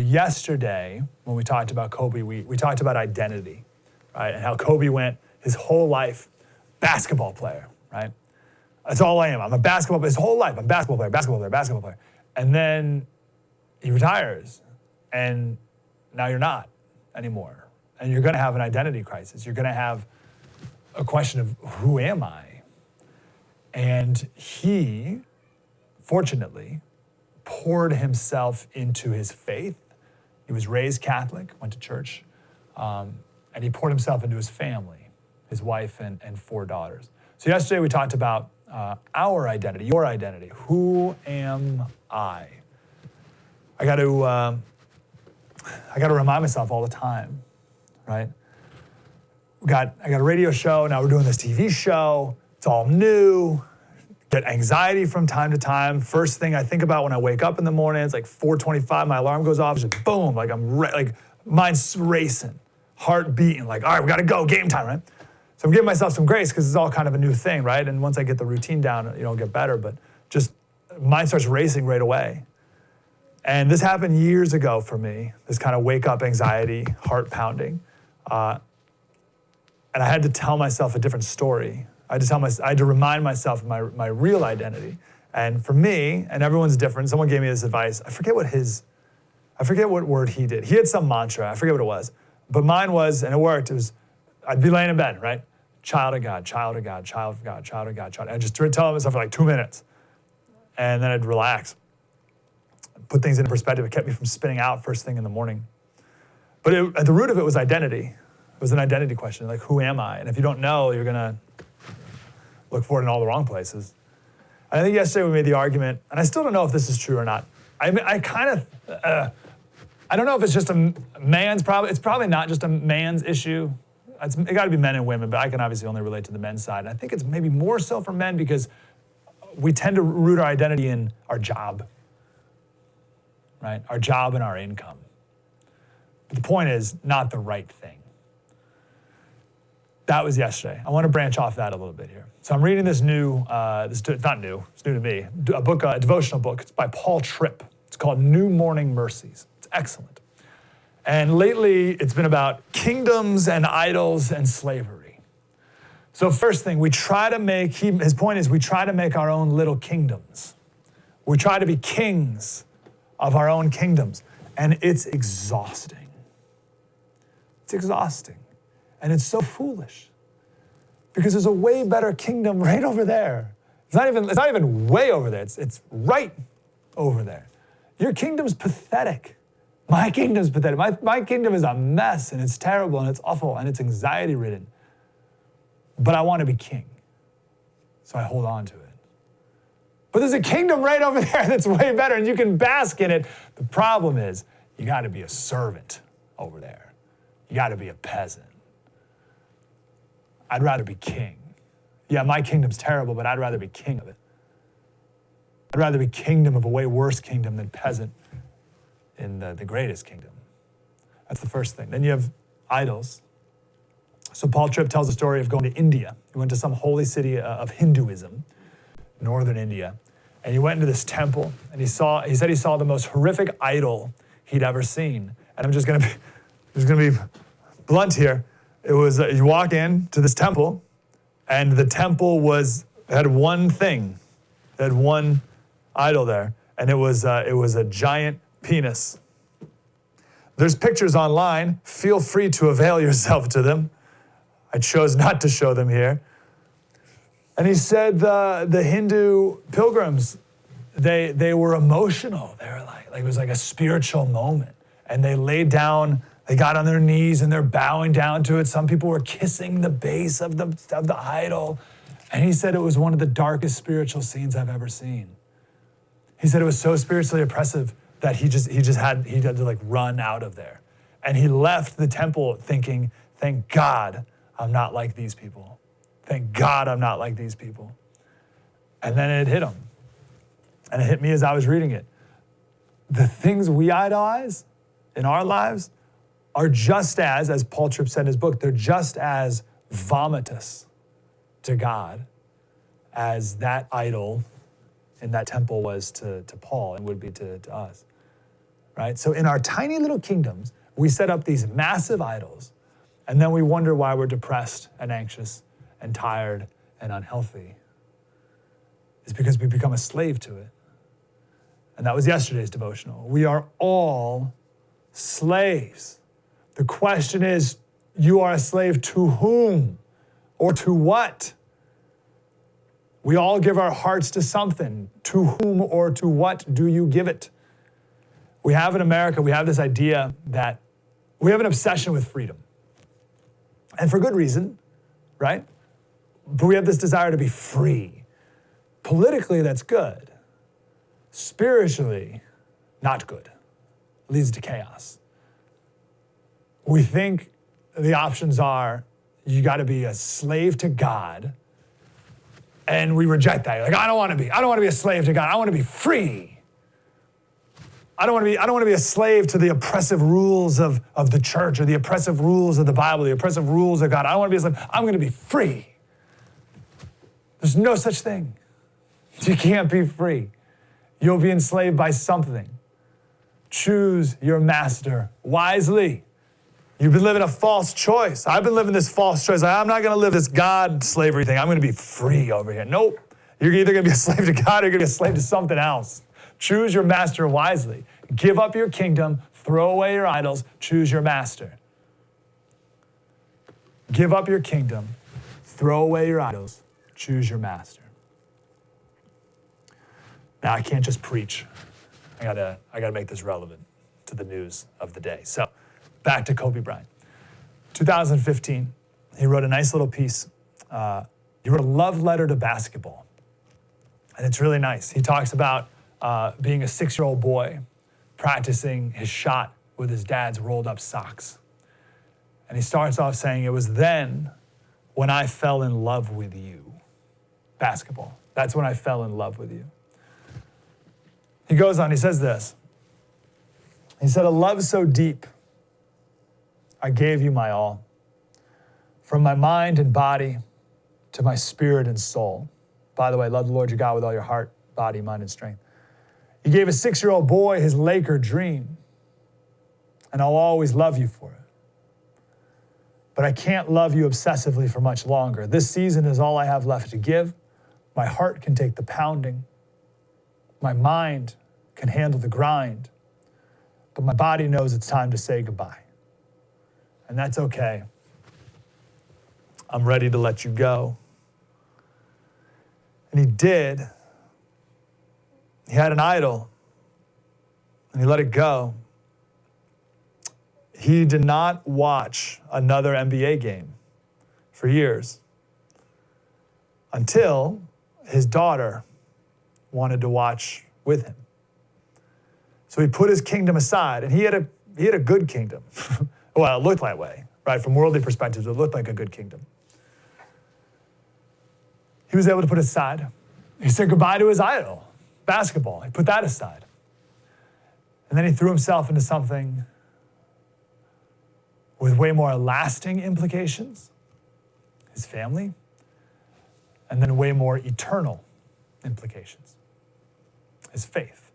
Yesterday, when we talked about Kobe, we talked about identity, right? And how Kobe went his whole life basketball player, right? That's all I am. I'm a basketball player. His whole life, I'm a basketball player, basketball player, basketball player. And then he retires, and now you're not anymore. And you're going to have an identity crisis. You're going to have a question of, who am I? And he, fortunately, poured himself into his faith. He was raised Catholic, went to church, and he poured himself into his family, his wife and 4 daughters. So yesterday we talked about our identity, your identity. Who am I? I got to remind myself all the time, right? I got a radio show, now we're doing this TV show. It's all new. Get anxiety from time to time. First thing I think about when I wake up in the morning, it's like 4:25, my alarm goes off, just boom, like like mind's racing, heart beating, like, all right, we gotta go, game time, right? So I'm giving myself some grace because it's all kind of a new thing, right? And once I get the routine down, it'll get better, but just mind starts racing right away. And this happened years ago for me, this kind of wake up anxiety, heart pounding. And I had to tell myself a different story. I had to remind myself of my real identity. And for me, and everyone's different, someone gave me this advice. I forget what word he did. He had some mantra, I forget what it was. But mine was, and it worked, I'd be laying in bed, right? Child of God, child of God, child of God, child of God, child. And I'd just tell myself for like 2 minutes. And then I'd relax, put things into perspective. It kept me from spinning out first thing in the morning. But at the root of it was identity. It was an identity question, like, who am I? And if you don't know, you're gonna look for it in all the wrong places. And I think yesterday we made the argument, and I still don't know if this is true or not. I don't know if it's just a man's problem. It's probably not just a man's issue. It got to be men and women, but I can obviously only relate to the men's side. And I think it's maybe more so for men because we tend to root our identity in our job, right? Our job and our income. But the point is, not the right thing. That was yesterday. I want to branch off that a little bit here. So I'm reading this new, it's not new, it's new to me, a devotional book. It's by Paul Tripp. It's called New Morning Mercies. It's excellent. And lately, it's been about kingdoms and idols and slavery. So first thing, his point is we try to make our own little kingdoms. We try to be kings of our own kingdoms. And it's exhausting. It's exhausting. And it's so foolish because there's a way better kingdom right over there. It's not even way over there. It's right over there. Your kingdom's pathetic. My kingdom's pathetic. My kingdom is a mess and it's terrible and it's awful and it's anxiety ridden. But I want to be king. So I hold on to it. But there's a kingdom right over there that's way better and you can bask in it. The problem is you got to be a servant over there. You got to be a peasant. I'd rather be king. Yeah, my kingdom's terrible, but I'd rather be king of it. I'd rather be kingdom of a way worse kingdom than peasant in the greatest kingdom. That's the first thing. Then you have idols. So Paul Tripp tells the story of going to India. He went to some holy city of Hinduism, northern India, and he went into this temple, and he said he saw the most horrific idol he'd ever seen. And I'm just gonna be blunt here. It was, you walk in to this temple, and the temple had one thing. It had one idol there, and it was a giant penis. There's pictures online. Feel free to avail yourself to them. I chose not to show them here. And he said the Hindu pilgrims, they were emotional. They were like it was like a spiritual moment, and they laid down. They got on their knees and they're bowing down to it. Some people were kissing the base of the idol. And he said it was one of the darkest spiritual scenes I've ever seen. He said it was so spiritually oppressive that he had to like run out of there. And he left the temple thinking, thank God I'm not like these people. Thank God I'm not like these people. And then it hit him. And it hit me as I was reading it. The things we idolize in our lives are just as Paul Tripp said in his book, they're just as vomitous to God as that idol in that temple was to Paul and would be to us. right? So in our tiny little kingdoms, we set up these massive idols, and then we wonder why we're depressed and anxious and tired and unhealthy. It's because we become a slave to it. And that was yesterday's devotional. We are all slaves. The question is, you are a slave to whom or to what? We all give our hearts to something. To whom or to what do you give it? We have in America, we have this idea that we have an obsession with freedom. And for good reason, right? But we have this desire to be free. Politically, that's good. Spiritually, not good. It leads to chaos. We think the options are you got to be a slave to God, and we reject that. You're like, I don't want to be a slave to God. I want to be free. I don't want to be a slave to the oppressive rules of the church or the oppressive rules of the Bible, the oppressive rules of God. I don't want to be a slave. I'm going to be free. There's no such thing. You can't be free. You'll be enslaved by something. Choose your master wisely. You've been living a false choice. I've been living this false choice. I'm not going to live this God slavery thing. I'm going to be free over here. Nope. You're either going to be a slave to God or you're going to be a slave to something else. Choose your master wisely. Give up your kingdom. Throw away your idols. Choose your master. Give up your kingdom. Throw away your idols. Choose your master. Now, I can't just preach. I gotta make this relevant to the news of the day. So, back to Kobe Bryant. 2015, he wrote a nice little piece. He wrote a love letter to basketball. And it's really nice. He talks about being a 6-year-old boy practicing his shot with his dad's rolled up socks. And he starts off saying, it was then when I fell in love with you. Basketball. That's when I fell in love with you. He goes on, he says this. He said, a love so deep, I gave you my all. From my mind and body to my spirit and soul. By the way, love the Lord your God with all your heart, body, mind, and strength. He gave a 6-year-old boy his Laker dream, and I'll always love you for it. But I can't love you obsessively for much longer. This season is all I have left to give. My heart can take the pounding. My mind can handle the grind. But my body knows it's time to say goodbye. And that's okay. I'm ready to let you go. And he did. He had an idol, and he let it go. He did not watch another NBA game for years until his daughter wanted to watch with him. So he put his kingdom aside, and he had a good kingdom. Well, it looked that way, right? From worldly perspectives, it looked like a good kingdom. He was able to put it aside. He said goodbye to his idol, basketball. He put that aside. And then he threw himself into something with way more lasting implications, his family, and then way more eternal implications, his faith.